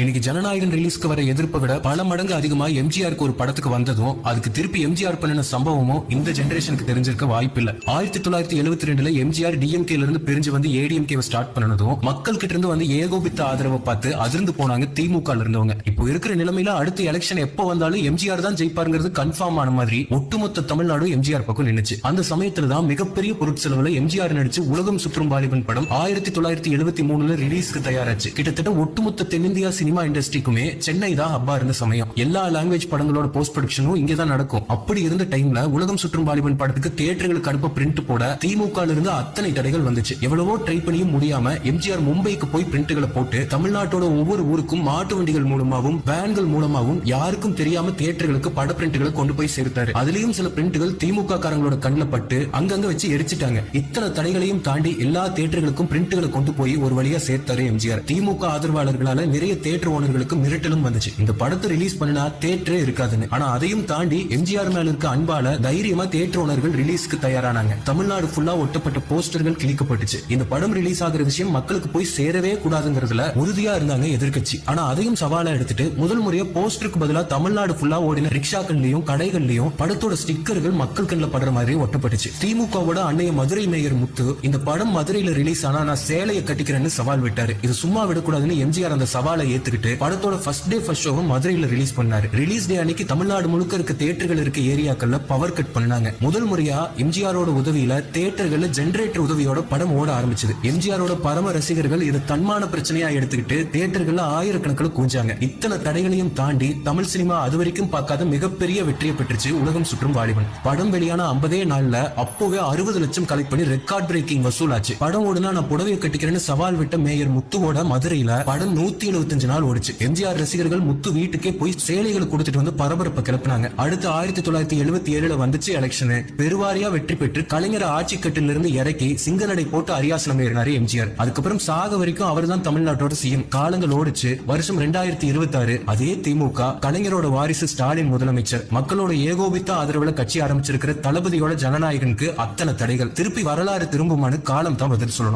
இன்னைக்கு ஜனநாயகன் ரிலீஸ்க்கு வர எதிர்ப்பை விட பல மடங்கு அதிகமா எம்ஜிஆருக்கு ஒரு படத்துக்கு வந்ததும் அதுக்கு திருப்பி எம்ஜிஆர் பண்ணின சம்பவமும் இந்த ஜெனரேஷனுக்கு தெரிஞ்சிருக்க வாய்ப்பில்ல. 1972 எம்ஜிஆர் டிஎம்கேல இருந்து பிரிஞ்சு வந்து ஏடிஎம்கே ஸ்டார்ட் பண்ணதும் மக்கள் கிட்ட இருந்து வந்து ஏகோபித்த ஆதரவை பார்த்து அதிர்ந்து போனாங்க திமுக இருந்தவங்க. இப்போ இருக்கிற நிலைமையில அடுத்த எலெக்ஷன் எப்ப வந்தாலும் எம்ஜிஆர் தான் ஜெயிப்பாருங்கிறது கன்ஃபார்ம் ஆன மாதிரி ஒட்டுமொத்த தமிழ்நாடு எம்ஜிஆர் பக்கம் நின்னுச்சு. அந்த சமயத்துல தான் மிகப்பெரிய பொருட்செலவுல எம்ஜிஆர் நடிச்சு உலகம் சுற்றும் வாலிபன் படம் 1973 ரிலீஸ்க்கு தயாராச்சு. கிட்டத்தட்ட ஒட்டுமொத்த தென்னிந்தியா சினிமா இண்டஸ்ட்ரிக்குமே சென்னை தான் ஹப்பா இருந்த சமயம். எல்லா லாங்குவேஜ் படங்களோட போஸ்ட் ப்ரொடக்ஷனும் இங்கே தான் நடக்கும். அப்படி இருந்த டைம்ல உலகம் சுற்றும் வாலிபன் படத்துக்கு தியேட்டர்களுக்கு அனுப்ப பிரிண்ட் போட திமுக இருந்து அத்தனை தடைகள் வந்துச்சு. எவ்வளவோ ட்ரை பண்ணியும் முடியாம எம்ஜிஆர் மும்பைக்கு போய் பிரிண்ட்களை போட்டு தமிழ்நாட்டோட ஒவ்வொரு ஊருக்கும் மாட்டு வண்டிகள் மூலமாகவும் வேன்கள் மூலமாகவும் யாருக்கும் தெரியாம தியேட்டர்களுக்கு பட பிரிண்ட்களை கொண்டு போய் சேர்த்தாரு. அதுலயும் சில பிரிண்ட்கள் திமுக காரங்களோட கண்ணில் பட்டு அங்கங்க வச்சு எரிச்சிட்டாங்க. இத்தனை தடைகளையும் தாண்டி எல்லா தியேட்டர்களுக்கும் பிரிண்ட்களை கொண்டு போய் ஒரு வழியா சேர்த்தாரு எம்ஜிஆர். திமுக ஆதரவாளர்களால நிறைய தியேட்டர் ஓனர்களுக்கு மிரட்டலும் வந்துச்சு. இந்த படத்தை ரிலீஸ் பண்ணினா தியேட்டரே இருக்காதுன்னு. ஆனா அதையும் தாண்டி எம்ஜிஆர் மேல இருக்க அன்பால தைரியமா தியேட்டர் ஓனர்கள் ரிலீஸ்க்கு தயாரானாங்க. தமிழ்நாடு ஃபுல்லா ஒட்டப்பட்ட போஸ்டர்கள் கிழிக்கப்பட்டுச்சு. இந்த படம் ரிலீஸ் ஆகிற விஷயம் மக்களுக்கு போய் சேரவே கூடாதுங்கிறதுல உறுதியா இருந்தாங்க எதிர்க்கட்சி. ஆனா அதையும் சவாலா எடுத்துட்டு முதல் முறையா போஸ்டருக்கு பதிலா தமிழ்நாடு ஃபுல்லா ஓடின ரிக்ஷாக்கள்லயும் கடைகள்லயும் படத்தோட ஸ்டிக்கர்கள் மக்கள் கண்ணில் படுற மாதிரி ஒட்டப்பட்டுச்சு. திமுகவோட அன்னைய மதுரை மேயர் முத்து இந்த படம் மதுரையில ரிலீஸ் ஆனா நான் சேலையை கட்டிக்கிறேன்னு சவால் விட்டாரு. இது சும்மா விடக்கூடாதுன்னு எம்ஜிஆர் அந்த சவாலை ஏத்துக்கிட்டு படத்தோட ஃபர்ஸ்ட் டே ஃபர்ஸ்ட் ஷோவும் மதுரையில ரிலீஸ் பண்ணாரு. ரிலீஸ் டே அன்னைக்கு தமிழ்நாடு முழுக்க இருக்க தியேட்டர்கள் இருக்க ஏரியாக்கள்ல பவர் கட் பண்ணாங்க. முதல் முறையா எம்ஜிஆரோட உதவியில தியேட்டர்கள்ல ஜெனரேட்டர் உதவியோட படம் ஓட ஆரம்பிச்சது. எம்ஜிஆரோட பரம ரசிகர்கள் இது தன்மான பிரச்சனையா எடுத்துக்கிட்டு தியேட்டர்கள்ல ஆயிரக்கணக்கில் கூஞ்சாங்க. இத்தனை தடைகளையும் தாண்டி தமிழ் சினிமா அதுவரைக்கும் பார்க்காத மிகப்பெரிய வெற்றியை பெற்றுச்சு உலகம் சுற்றும் வாலிபன். படம் வெளியான 50 நாள்ல அப்போவே 60 லட்சம் கலெக்ட் பண்ணி ரெக்கார்ட் பிரேக்கிங் வசூல் ஆச்சு. படம் ஓடுனா நான் புடவையை கட்டிக்கிறேன்னு சவால் விட்ட மேயர் முத்துவோட மதுரையில படம் 175 நாள் ஓடிச்சு. எம்ஜிஆர் ரசிகர்கள் முத்து வீட்டுக்கே போய் சேலைகளை கொடுத்துட்டு வந்து பரபரப்பை கிளப்பினாங்க. அடுத்து 1977 வந்துச்சு எலெக்ஷன். பெருவாரியா வெற்றி பெற்று கலைஞர் ஆட்சி கட்டில இருந்து இறக்கி சிங்கநடை போட்டு அரியாசனம் ஏறினாரு எம்ஜிஆர். அதுக்கப்புறம் சாக வரைக்கும் அவர் தான் தமிழ்நாட்டோட சிஎம். காலங்கள் ஓடிச்சு. வருஷம் 2026 அதே திமுக கலைஞரோட வாரிசு ஸ்டாலின் முதலமைச்சர். மக்களோட ஏகோபித்த ஆதரவுல கட்சி ஆரம்பிச்சிருக்கிற தளபதியோட ஜனநாயகனுக்கு அத்தனை தடைகள். திருப்பி வரலாறு திரும்புமானு காலம் தான் பதில் சொல்லணும்.